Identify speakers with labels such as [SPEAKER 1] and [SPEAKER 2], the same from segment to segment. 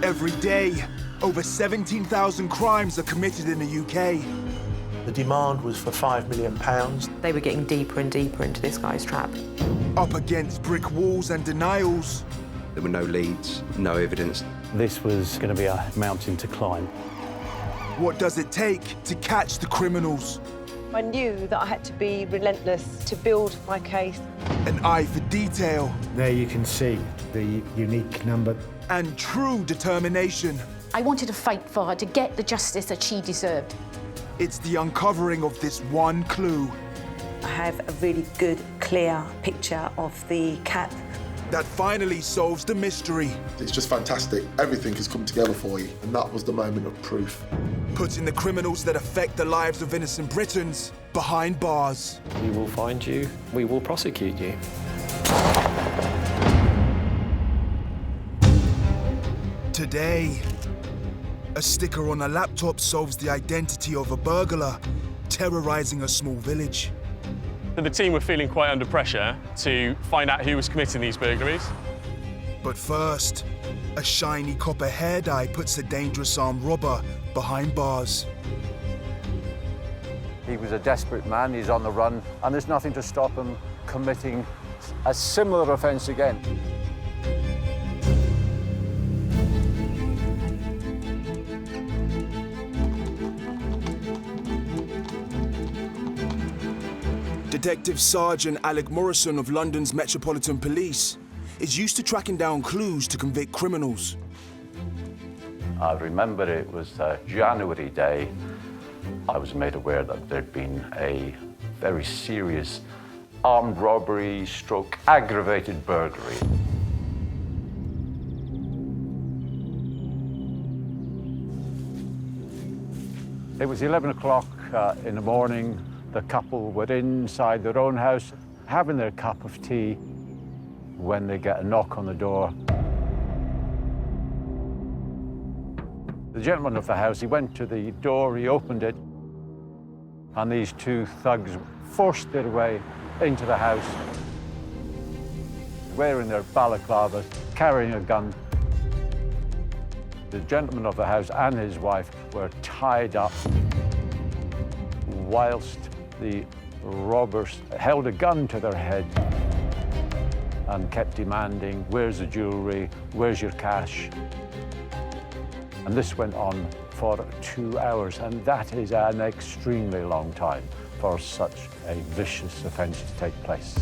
[SPEAKER 1] Every day, over 17,000 crimes are committed in the UK.
[SPEAKER 2] The demand was for £5 million.
[SPEAKER 3] They were getting deeper and deeper into this guy's trap.
[SPEAKER 1] Up against brick walls and denials.
[SPEAKER 4] There were no leads, no evidence.
[SPEAKER 5] This was going to be a mountain to climb.
[SPEAKER 1] What does it take to catch the criminals?
[SPEAKER 6] I knew that I had to be relentless to build my case.
[SPEAKER 1] An eye for detail.
[SPEAKER 7] There you can see the unique number.
[SPEAKER 1] And true determination.
[SPEAKER 8] I wanted to fight for her to get the justice that she deserved.
[SPEAKER 1] It's the uncovering of this one clue.
[SPEAKER 6] I have a really good, clear picture of the cat.
[SPEAKER 1] That finally solves the mystery.
[SPEAKER 9] It's just fantastic. Everything has come together for you, and that was the moment of proof.
[SPEAKER 1] Putting the criminals that affect the lives of innocent Britons behind bars.
[SPEAKER 10] We will find you. We will prosecute you.
[SPEAKER 1] Today, a sticker on a laptop solves the identity of a burglar terrorizing a small village.
[SPEAKER 11] The team were feeling quite under pressure to find out who was committing these burglaries.
[SPEAKER 1] But first, a shiny copper hair dye puts a dangerous armed robber behind bars.
[SPEAKER 12] He was a desperate man, he's on the run, and there's nothing to stop him committing a similar offence again.
[SPEAKER 1] Detective Sergeant Alec Morrison of London's Metropolitan Police is used to tracking down clues to convict criminals.
[SPEAKER 12] I remember it was a January day. I was made aware that there'd been a very serious armed robbery stroke aggravated burglary. It was 11 o'clock in the morning. The couple were inside their own house, having their cup of tea, when they get a knock on the door. The gentleman of the house, he went to the door, he opened it, and these two thugs forced their way into the house, wearing their balaclavas, carrying a gun. The gentleman of the house and his wife were tied up, whilst the robbers held a gun to their head and kept demanding, "Where's the jewellery? Where's your cash?" And this went on for 2 hours, and that is an extremely long time for such a vicious offence to take place.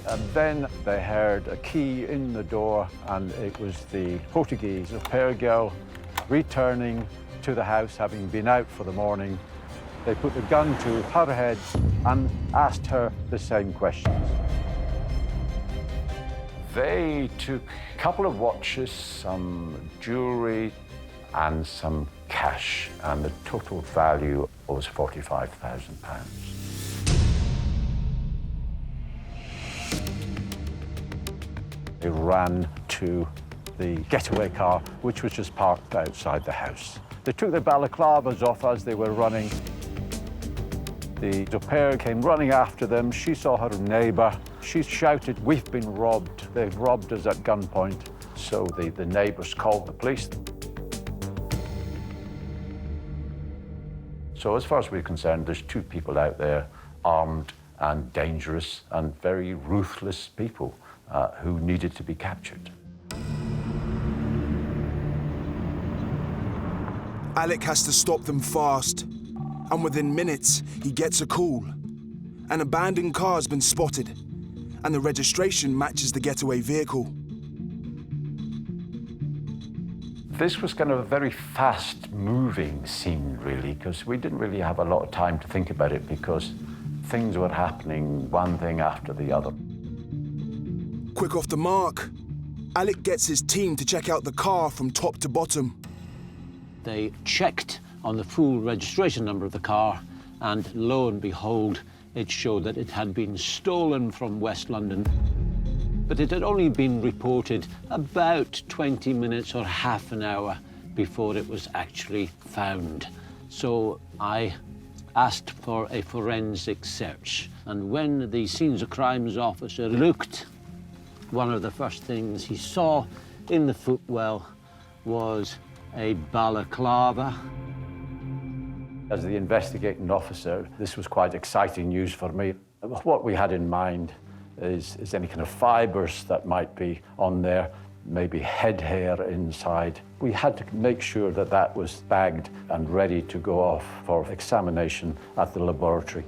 [SPEAKER 12] And then they heard a key in the door, and it was the Portuguese au pair girl returning to the house, having been out for the morning. They put the gun to her head and asked her the same questions. They took a couple of watches, some jewellery, and some cash, and the total value was £45,000. They ran to the getaway car, which was just parked outside the house. They took their balaclavas off as they were running. The au pair came running after them. She saw her neighbour. She shouted, "We've been robbed. They've robbed us at gunpoint." So the neighbours called the police. So as far as we're concerned, there's two people out there, armed and dangerous and very ruthless people who needed to be captured.
[SPEAKER 1] Alec has to stop them fast, and within minutes, he gets a call. An abandoned car has been spotted, and the registration matches the getaway vehicle.
[SPEAKER 12] This was kind of a very fast-moving scene, really, because we didn't really have a lot of time to think about it because things were happening, one thing after the other.
[SPEAKER 1] Quick off the mark, Alec gets his team to check out the car from top to bottom.
[SPEAKER 13] They checked on the full registration number of the car, and lo and behold, it showed that it had been stolen from West London. But it had only been reported about 20 minutes or half an hour before it was actually found. So I asked for a forensic search, and when the scenes of crimes officer looked, one of the first things he saw in the footwell was a balaclava.
[SPEAKER 12] As the investigating officer, this was quite exciting news for me. What we had in mind is any kind of fibres that might be on there, maybe head hair inside. We had to make sure that that was bagged and ready to go off for examination at the laboratory.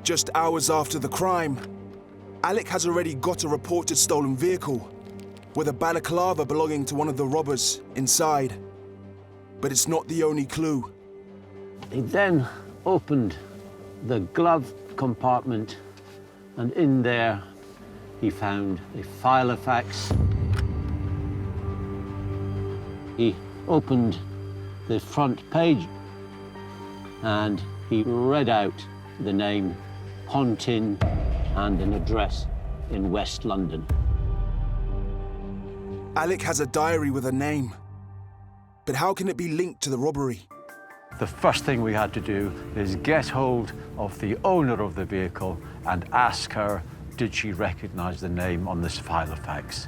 [SPEAKER 1] Just hours after the crime, Alec has already got a reported stolen vehicle with a balaclava belonging to one of the robbers inside. But it's not the only clue.
[SPEAKER 13] He then opened the glove compartment, and in there he found a filofax. He opened the front page and he read out the name Pontin and an address in West London.
[SPEAKER 1] Alec has a diary with a name. But how can it be linked to the robbery?
[SPEAKER 12] The first thing we had to do is get hold of the owner of the vehicle and ask her, did she recognize the name on this filofax?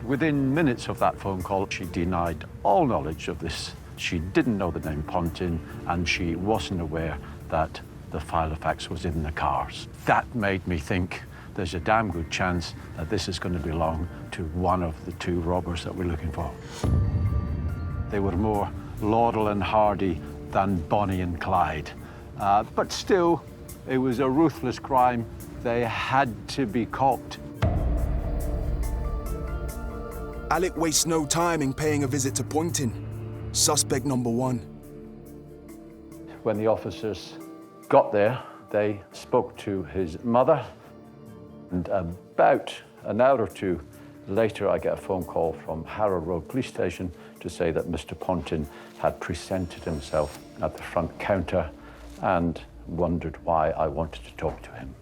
[SPEAKER 12] Within minutes of that phone call, she denied all knowledge of this. She didn't know the name Pontin, and she wasn't aware that the filofax was in the cars. That made me think there's a damn good chance that this is going to belong to one of the two robbers that we're looking for. They were more Laurel and Hardy than Bonnie and Clyde. But still, it was a ruthless crime. They had to be caught.
[SPEAKER 1] Alec wastes no time in paying a visit to Poynton, suspect number one.
[SPEAKER 12] When the officers got there, they spoke to his mother, and about an hour or two later, I get a phone call from Harrow Road Police Station to say that Mr. Pontin had presented himself at the front counter and wondered why I wanted to talk to him.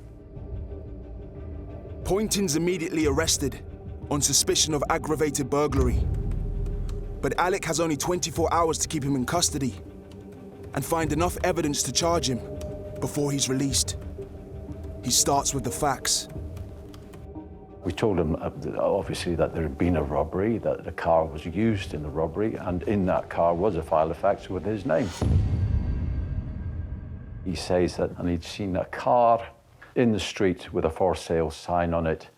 [SPEAKER 1] Poynton's immediately arrested on suspicion of aggravated burglary. But Alec has only 24 hours to keep him in custody and find enough evidence to charge him before he's released. He starts with the facts.
[SPEAKER 12] We told him, obviously, that there had been a robbery, that the car was used in the robbery, and in that car was a filofax with his name. He says that and he'd seen a car in the street with a for sale sign on it,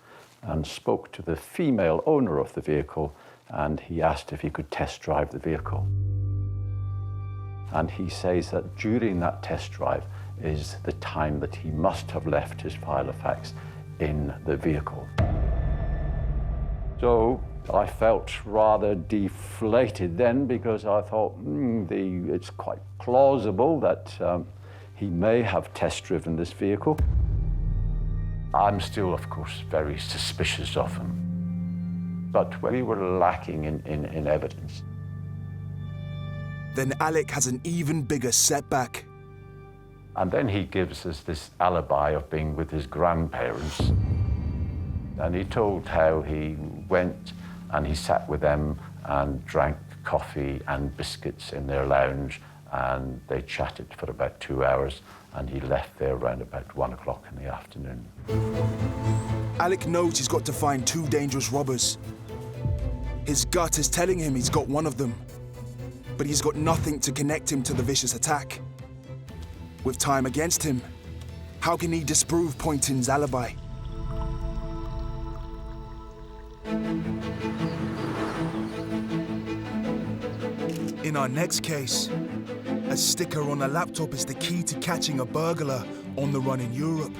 [SPEAKER 12] and spoke to the female owner of the vehicle, and he asked if he could test drive the vehicle. And he says that during that test drive is the time that he must have left his filofax in the vehicle. So I felt rather deflated then, because I thought, it's quite plausible that he may have test driven this vehicle. I'm still, of course, very suspicious of him. But we were lacking in evidence.
[SPEAKER 1] Then Alec has an even bigger setback.
[SPEAKER 12] And then he gives us this alibi of being with his grandparents. And he told how he went and he sat with them and drank coffee and biscuits in their lounge, and they chatted for about 2 hours, and he left there around about 1 o'clock in the afternoon.
[SPEAKER 1] Alec knows he's got to find two dangerous robbers. His gut is telling him he's got one of them, but he's got nothing to connect him to the vicious attack. With time against him, how can he disprove Poynton's alibi? In our next case, a sticker on a laptop is the key to catching a burglar on the run in Europe.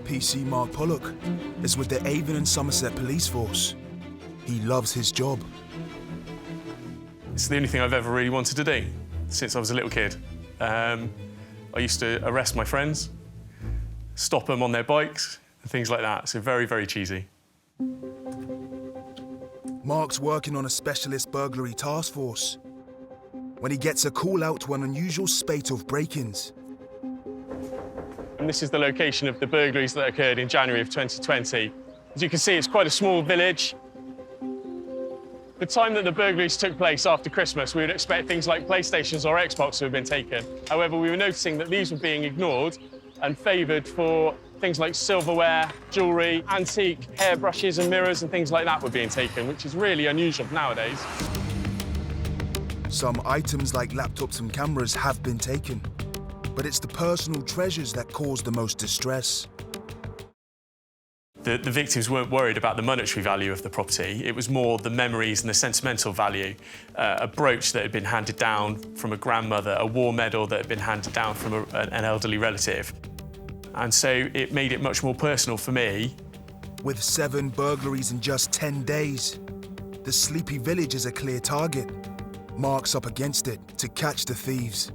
[SPEAKER 1] PC Mark Pollock is with the Avon and Somerset Police Force. He loves his job.
[SPEAKER 11] It's the only thing I've ever really wanted to do since I was a little kid. I used to arrest my friends, stop them on their bikes, and things like that. So very, very cheesy.
[SPEAKER 1] Mark's working on a specialist burglary task force when he gets a call out to an unusual spate of break-ins.
[SPEAKER 11] And this is the location of the burglaries that occurred in January of 2020. As you can see, it's quite a small village. The time that the burglaries took place after Christmas, we would expect things like PlayStations or Xbox to have been taken. However, we were noticing that these were being ignored and favoured for things like silverware, jewellery, antique hairbrushes and mirrors and things like that were being taken, which is really unusual nowadays.
[SPEAKER 1] Some items like laptops and cameras have been taken, but it's the personal treasures that cause the most distress.
[SPEAKER 11] The victims weren't worried about the monetary value of the property. It was more the memories and the sentimental value. A brooch that had been handed down from a grandmother, a war medal that had been handed down from an elderly relative. And so it made it much more personal for me.
[SPEAKER 1] With 7 burglaries in just 10 days, the sleepy village is a clear target. Mark's up against it to catch the thieves.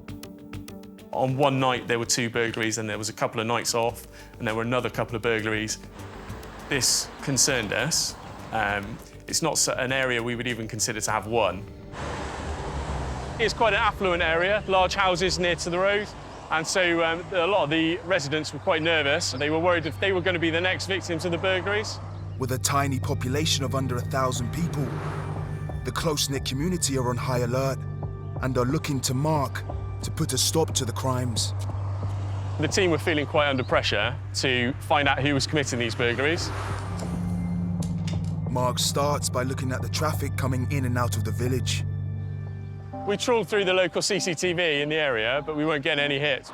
[SPEAKER 11] On one night, there were 2 burglaries, and there was a couple of nights off, and there were another couple of burglaries. This concerned us. It's not an area we would even consider to have one. It's quite an affluent area, large houses near to the road, and so a lot of the residents were quite nervous. They were worried if they were going to be the next victims of the burglaries.
[SPEAKER 1] With a tiny population of under 1,000 people, the close-knit community are on high alert and are looking to Mark to put a stop to the crimes.
[SPEAKER 11] The team were feeling quite under pressure to find out who was committing these burglaries.
[SPEAKER 1] Mark starts by looking at the traffic coming in and out of the village.
[SPEAKER 11] We trawled through the local CCTV in the area, but we weren't getting any hits.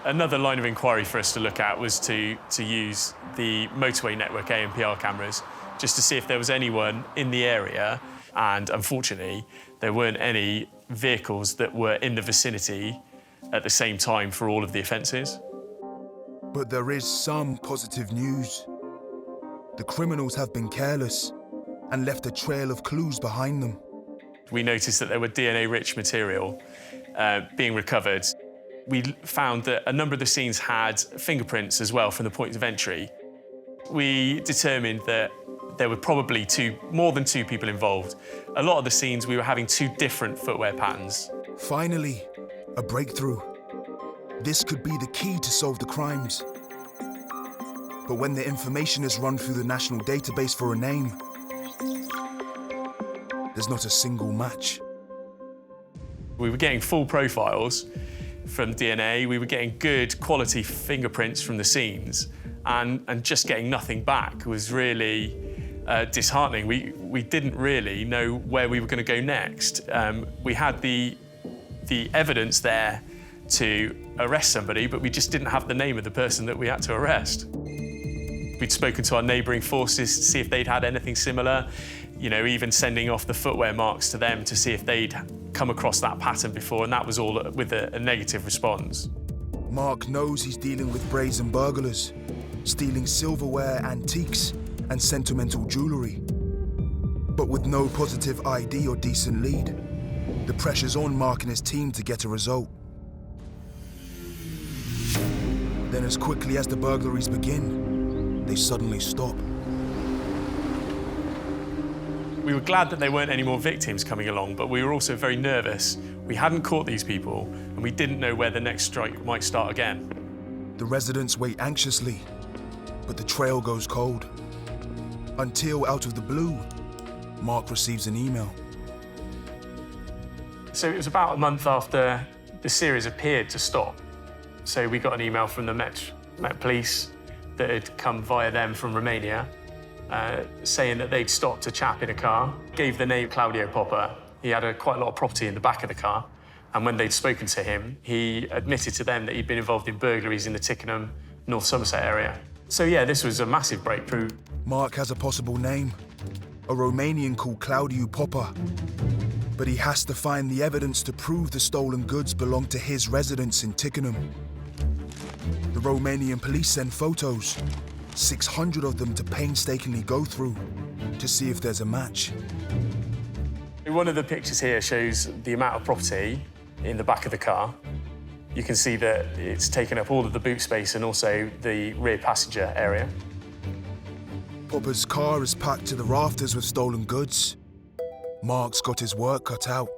[SPEAKER 11] Another line of inquiry for us to look at was to use the motorway network ANPR cameras, just to see if there was anyone in the area, and unfortunately, there weren't any vehicles that were in the vicinity at the same time for all of the offences.
[SPEAKER 1] But there is some positive news. The criminals have been careless and left a trail of clues behind them.
[SPEAKER 11] We noticed that there were DNA-rich material being recovered. We found that a number of the scenes had fingerprints as well from the point of entry. We determined that there were probably more than 2 people involved. A lot of the scenes, we were having 2 different footwear patterns.
[SPEAKER 1] Finally, a breakthrough. This could be the key to solve the crimes. But when the information is run through the national database for a name, there's not a single match.
[SPEAKER 11] We were getting full profiles from DNA, we were getting good quality fingerprints from the scenes, and just getting nothing back was really disheartening. We didn't really know where we were going to go next. We had the evidence there to arrest somebody, but we just didn't have the name of the person that we had to arrest. We'd spoken to our neighbouring forces to see if they'd had anything similar, you know, even sending off the footwear marks to them to see if they'd come across that pattern before, and that was all with a negative response.
[SPEAKER 1] Mark knows he's dealing with brazen burglars, stealing silverware, antiques, and sentimental jewellery. But with no positive ID or decent lead, the pressure's on Mark and his team to get a result. Then as quickly as the burglaries begin, they suddenly stop.
[SPEAKER 11] We were glad that there weren't any more victims coming along, but we were also very nervous. We hadn't caught these people, and we didn't know where the next strike might start again.
[SPEAKER 1] The residents wait anxiously, but the trail goes cold. Until, out of the blue, Mark receives an email.
[SPEAKER 11] So it was about a month after the series appeared to stop. So we got an email from the Met Police that had come via them from Romania, saying that they'd stopped a chap in a car, gave the name Claudio Popper. He had quite a lot of property in the back of the car, and when they'd spoken to him, he admitted to them that he'd been involved in burglaries in the Tickenham, North Somerset area. So yeah, this was a massive breakthrough.
[SPEAKER 1] Mark has a possible name, a Romanian called Claudio Popper. But he has to find the evidence to prove the stolen goods belong to his residence in Tickenham. The Romanian police send photos, 600 of them to painstakingly go through to see if there's a match.
[SPEAKER 11] One of the pictures here shows the amount of property in the back of the car. You can see that it's taken up all of the boot space and also the rear passenger area.
[SPEAKER 1] Popper's car is packed to the rafters with stolen goods. Mark's got his work cut out.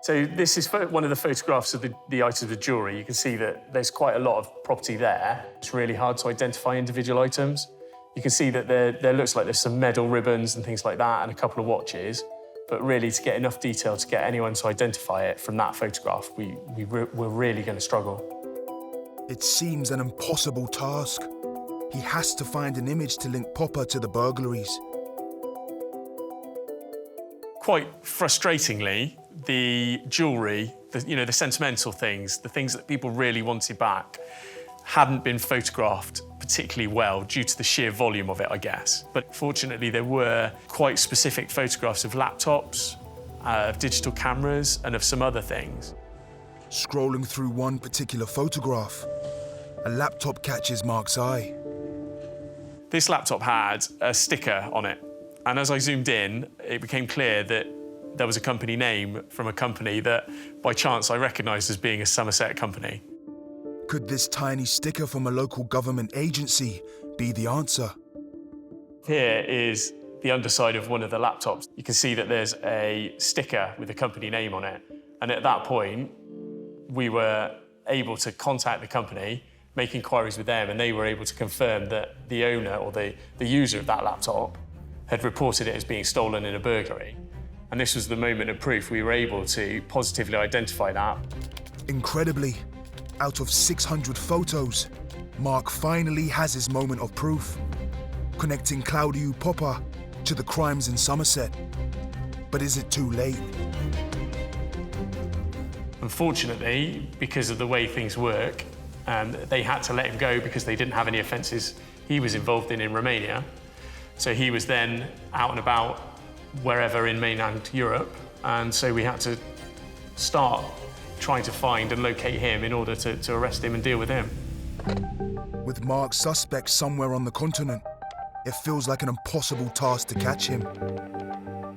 [SPEAKER 11] So this is one of the photographs of the items of jewellery. You can see that there's quite a lot of property there. It's really hard to identify individual items. You can see that there looks like there's some medal ribbons and things like that and a couple of watches. But really, to get enough detail to get anyone to identify it from that photograph, we're really going to struggle.
[SPEAKER 1] It seems an impossible task. He has to find an image to link Popper to the burglaries.
[SPEAKER 11] Quite frustratingly, the jewellery, the sentimental things, the things that people really wanted back, hadn't been photographed particularly well due to the sheer volume of it, I guess. But fortunately, there were quite specific photographs of laptops, of digital cameras, and of some other things.
[SPEAKER 1] Scrolling through one particular photograph, a laptop catches Mark's eye.
[SPEAKER 11] This laptop had a sticker on it, and as I zoomed in, it became clear that there was a company name from a company that, by chance, I recognised as being a Somerset company.
[SPEAKER 1] Could this tiny sticker from a local government agency be the answer?
[SPEAKER 11] Here is the underside of one of the laptops. You can see that there's a sticker with the company name on it. And at that point, we were able to contact the company, make inquiries with them, and they were able to confirm that the owner or the user of that laptop had reported it as being stolen in a burglary. And this was the moment of proof. We were able to positively identify that.
[SPEAKER 1] Incredibly, out of 600 photos, Mark finally has his moment of proof, connecting Claudiu Popper to the crimes in Somerset. But is it too late?
[SPEAKER 11] Unfortunately, because of the way things work, they had to let him go because they didn't have any offences he was involved in Romania. So he was then out and about wherever in mainland Europe, and so we had to start trying to find and locate him in order to arrest him and deal with him.
[SPEAKER 1] With Mark's suspect somewhere on the continent, it feels like an impossible task to catch him.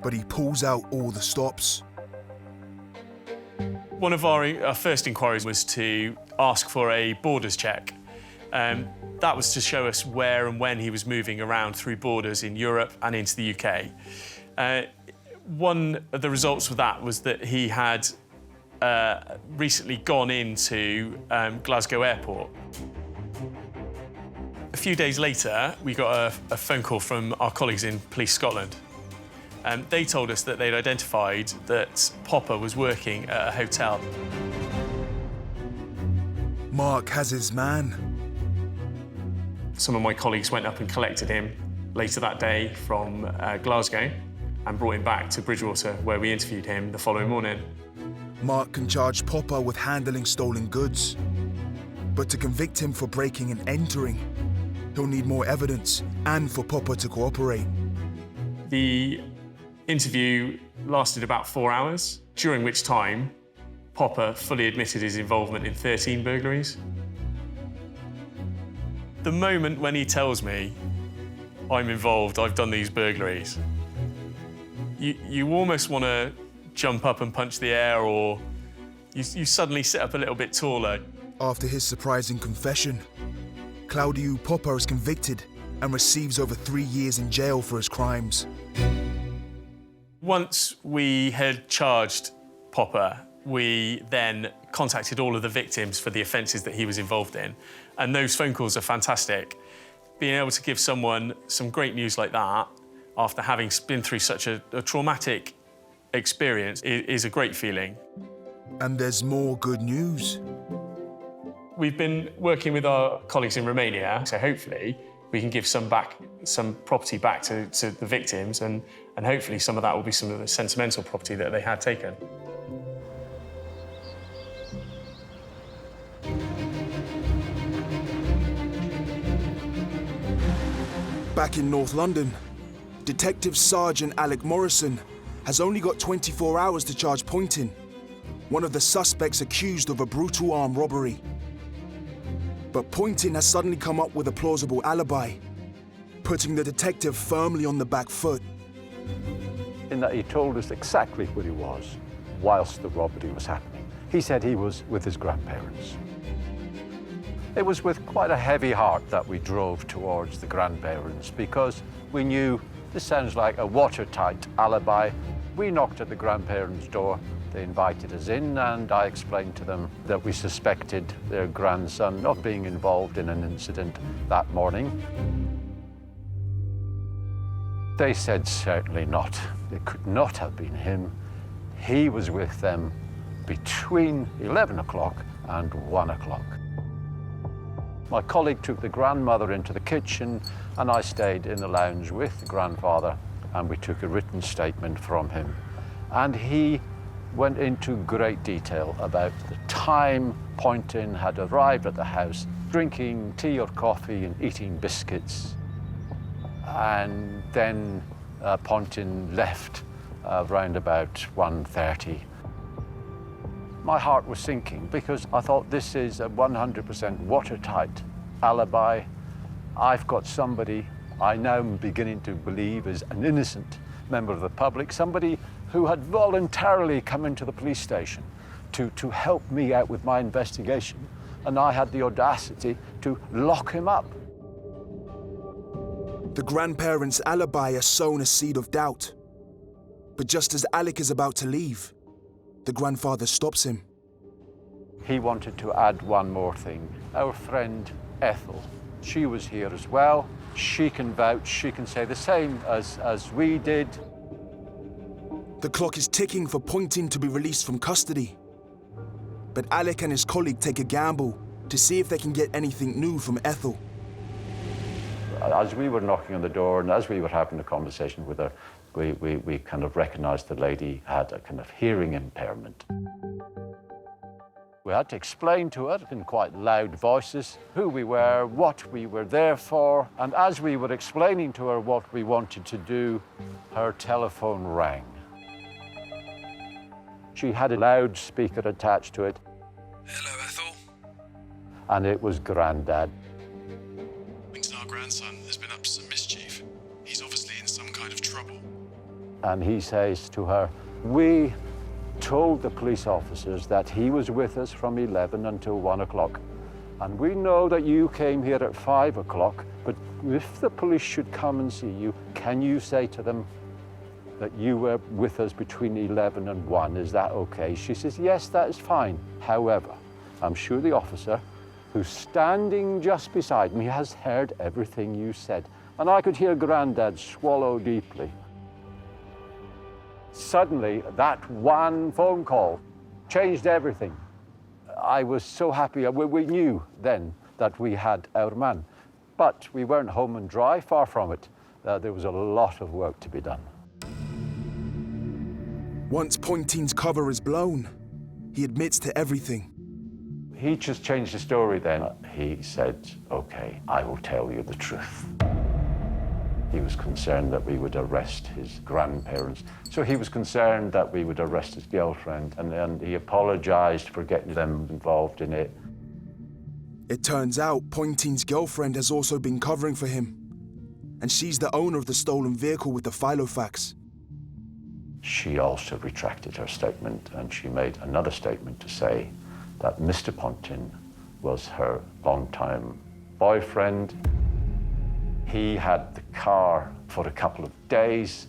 [SPEAKER 1] But he pulls out all the stops.
[SPEAKER 11] One of our first inquiries was to ask for a borders check. That was to show us where and when he was moving around through borders in Europe and into the UK. One of the results of that was that he had recently gone into Glasgow Airport. A few days later, we got a phone call from our colleagues in Police Scotland. They told us that they'd identified that Popper was working at a hotel.
[SPEAKER 1] Mark has his man.
[SPEAKER 11] Some of my colleagues went up and collected him later that day from Glasgow and brought him back to Bridgewater, where we interviewed him the following morning.
[SPEAKER 1] Mark can charge Popper with handling stolen goods. But to convict him for breaking and entering, he'll need more evidence and for Popper to cooperate.
[SPEAKER 11] The interview lasted about 4 hours, during which time Popper fully admitted his involvement in 13 burglaries. The moment when he tells me, I'm involved, I've done these burglaries, you almost want to jump up and punch the air, or you suddenly sit up a little bit taller.
[SPEAKER 1] After his surprising confession, Claudiu Popper is convicted and receives over 3 years in jail for his crimes.
[SPEAKER 11] Once we had charged Popper, we then contacted all of the victims for the offences that he was involved in. And those phone calls are fantastic. Being able to give someone some great news like that, after having been through such a traumatic experience, is a great feeling.
[SPEAKER 1] And there's more good news.
[SPEAKER 11] We've been working with our colleagues in Romania, so hopefully we can give some property back to the victims, and hopefully some of that will be some of the sentimental property that they had taken.
[SPEAKER 1] Back in North London, Detective Sergeant Alec Morrison has only got 24 hours to charge Poynton, one of the suspects accused of a brutal armed robbery. But Poynton has suddenly come up with a plausible alibi, putting the detective firmly on the back foot.
[SPEAKER 12] In that he told us exactly where he was whilst the robbery was happening. He said he was with his grandparents. It was with quite a heavy heart that we drove towards the grandparents, because we knew this sounds like a watertight alibi. We knocked at the grandparents' door. They invited us in, and I explained to them that we suspected their grandson of being involved in an incident that morning. They said certainly not. It could not have been him. He was with them between 11 o'clock and 1 o'clock. My colleague took the grandmother into the kitchen and I stayed in the lounge with the grandfather and we took a written statement from him. And he went into great detail about the time Poynton had arrived at the house, drinking tea or coffee and eating biscuits. And then Poynton left around about 1:30. My heart was sinking because I thought this is a 100% watertight alibi. I've got somebody I now am beginning to believe is an innocent member of the public, somebody who had voluntarily come into the police station to help me out with my investigation. And I had the audacity to lock him up.
[SPEAKER 1] The grandparents' alibi has sown a seed of doubt. But just as Alec is about to leave, the grandfather stops him.
[SPEAKER 12] He wanted to add one more thing. Our friend Ethel, she was here as well. She can vouch, she can say the same as we did.
[SPEAKER 1] The clock is ticking for Poynton to be released from custody. But Alec and his colleague take a gamble to see if they can get anything new from Ethel.
[SPEAKER 12] As we were knocking on the door and as we were having a conversation with her, we kind of recognized the lady had a kind of hearing impairment. We had to explain to her in quite loud voices who we were, what we were there for, and as we were explaining to her what we wanted to do, her telephone rang. She had a loudspeaker attached to it.
[SPEAKER 1] Hello, Ethel.
[SPEAKER 12] And it was Grandad.
[SPEAKER 1] Our grandson has been up to some mischief. He's obviously in some kind of trouble.
[SPEAKER 12] And he says to her, we told the police officers that he was with us from 11 until 1 o'clock. And we know that you came here at 5 o'clock, but if the police should come and see you, can you say to them that you were with us between 11 and 1? Is that okay? She says, yes, that is fine. However, I'm sure the officer who's standing just beside me has heard everything you said. And I could hear Grandad swallow deeply. Suddenly, that one phone call changed everything. I was so happy. We knew then that we had our man. But we weren't home and dry, far from it. There was a lot of work to be done.
[SPEAKER 1] Once Poynton's cover is blown, he admits to everything.
[SPEAKER 12] He just changed the story then. He said, okay, I will tell you the truth. He was concerned that we would arrest his grandparents. So he was concerned that we would arrest his girlfriend, and he apologized for getting them involved in it.
[SPEAKER 1] It turns out Poynton's girlfriend has also been covering for him, and she's the owner of the stolen vehicle with the filofax.
[SPEAKER 12] She also retracted her statement, and she made another statement to say that Mr. Poynton was her longtime boyfriend. He had the car for a couple of days,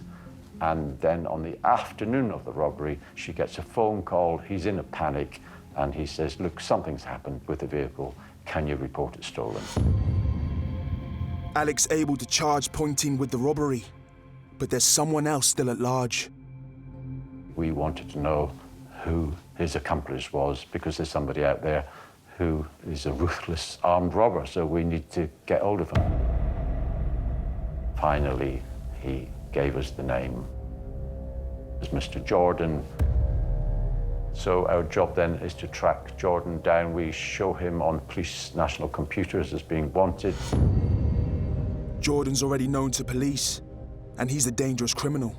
[SPEAKER 12] and then on the afternoon of the robbery, she gets a phone call. He's in a panic, and he says, look, something's happened with the vehicle. Can you report it stolen?
[SPEAKER 1] Alec's able to charge Poynton with the robbery, but there's someone else still at large.
[SPEAKER 12] We wanted to know who his accomplice was, because there's somebody out there who is a ruthless armed robber, so we need to get hold of him. Finally, he gave us the name. It was Mr. Jordan. So our job then is to track Jordan down. We show him on police national computers as being wanted.
[SPEAKER 1] Jordan's already known to police, and he's a dangerous criminal.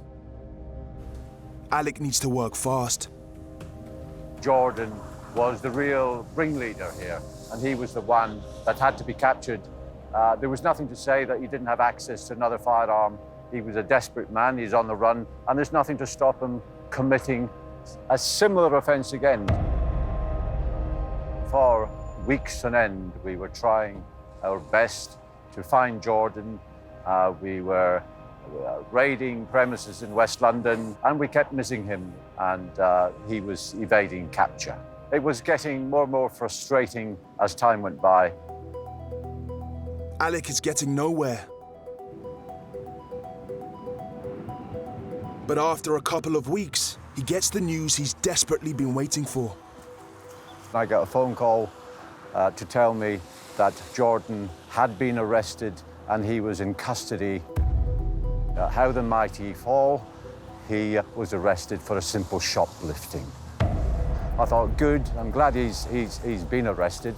[SPEAKER 1] Alec needs to work fast.
[SPEAKER 12] Jordan was the real ringleader here, and he was the one that had to be captured. There was nothing to say that he didn't have access to another firearm. He was a desperate man, he's on the run, and there's nothing to stop him committing a similar offence again. For weeks on end, we were trying our best to find Jordan. We were raiding premises in West London, and we kept missing him, and he was evading capture. It was getting more and more frustrating as time went by.
[SPEAKER 1] Alec is getting nowhere. But after a couple of weeks, he gets the news he's desperately been waiting for.
[SPEAKER 12] I got a phone call to tell me that Jordan had been arrested and he was in custody. How the mighty fall, he was arrested for a simple shoplifting. I thought, good, I'm glad he's been arrested.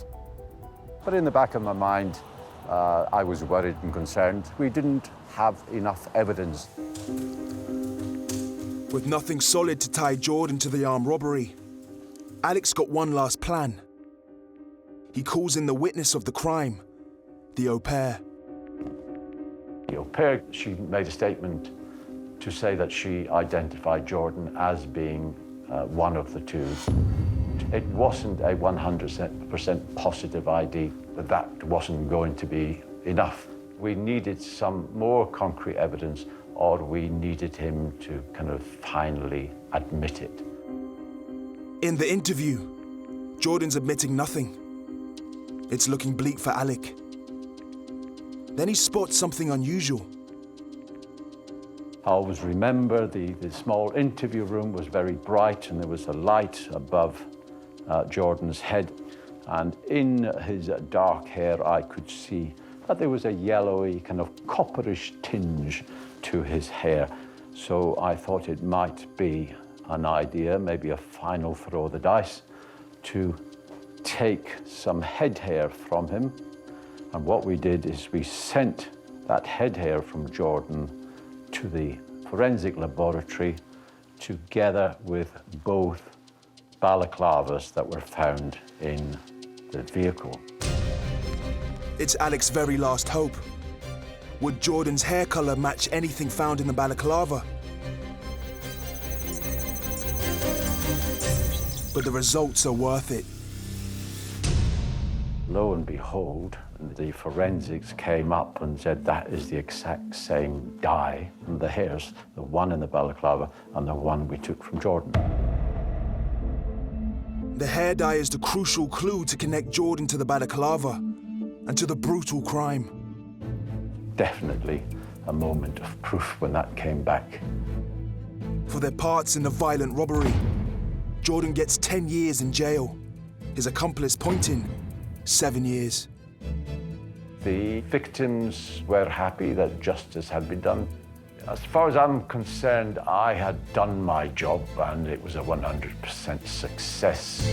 [SPEAKER 12] But in the back of my mind, I was worried and concerned. We didn't have enough evidence.
[SPEAKER 1] With nothing solid to tie Jordan to the armed robbery, Alex got one last plan. He calls in the witness of the crime, the au pair.
[SPEAKER 12] The au pair, she made a statement to say that she identified Jordan as being one of the two. It wasn't a 100% positive ID, but that wasn't going to be enough. We needed some more concrete evidence, or we needed him to kind of finally admit it.
[SPEAKER 1] In the interview, Jordan's admitting nothing. It's looking bleak for Alec. Then he spots something unusual.
[SPEAKER 12] I always remember the small interview room was very bright and there was a light above Jordan's head. And in his dark hair, I could see that there was a yellowy, kind of copperish tinge to his hair. So I thought it might be an idea, maybe a final throw of the dice, to take some head hair from him. And what we did is we sent that head hair from Jordan to the forensic laboratory together with both balaclavas that were found in the vehicle.
[SPEAKER 1] It's Alec's very last hope. Would Jordan's hair color match anything found in the balaclava? But the results are worth it.
[SPEAKER 12] Lo and behold, the forensics came up and said that is the exact same dye. And the hairs, the one in the balaclava and the one we took from Jordan.
[SPEAKER 1] The hair dye is the crucial clue to connect Jordan to the balaclava and to the brutal crime.
[SPEAKER 12] Definitely a moment of proof when that came back.
[SPEAKER 1] For their parts in the violent robbery, Jordan gets 10 years in jail. His accomplice, Poynton, 7 years.
[SPEAKER 12] The victims were happy that justice had been done. As far as I'm concerned, I had done my job and it was a 100% success.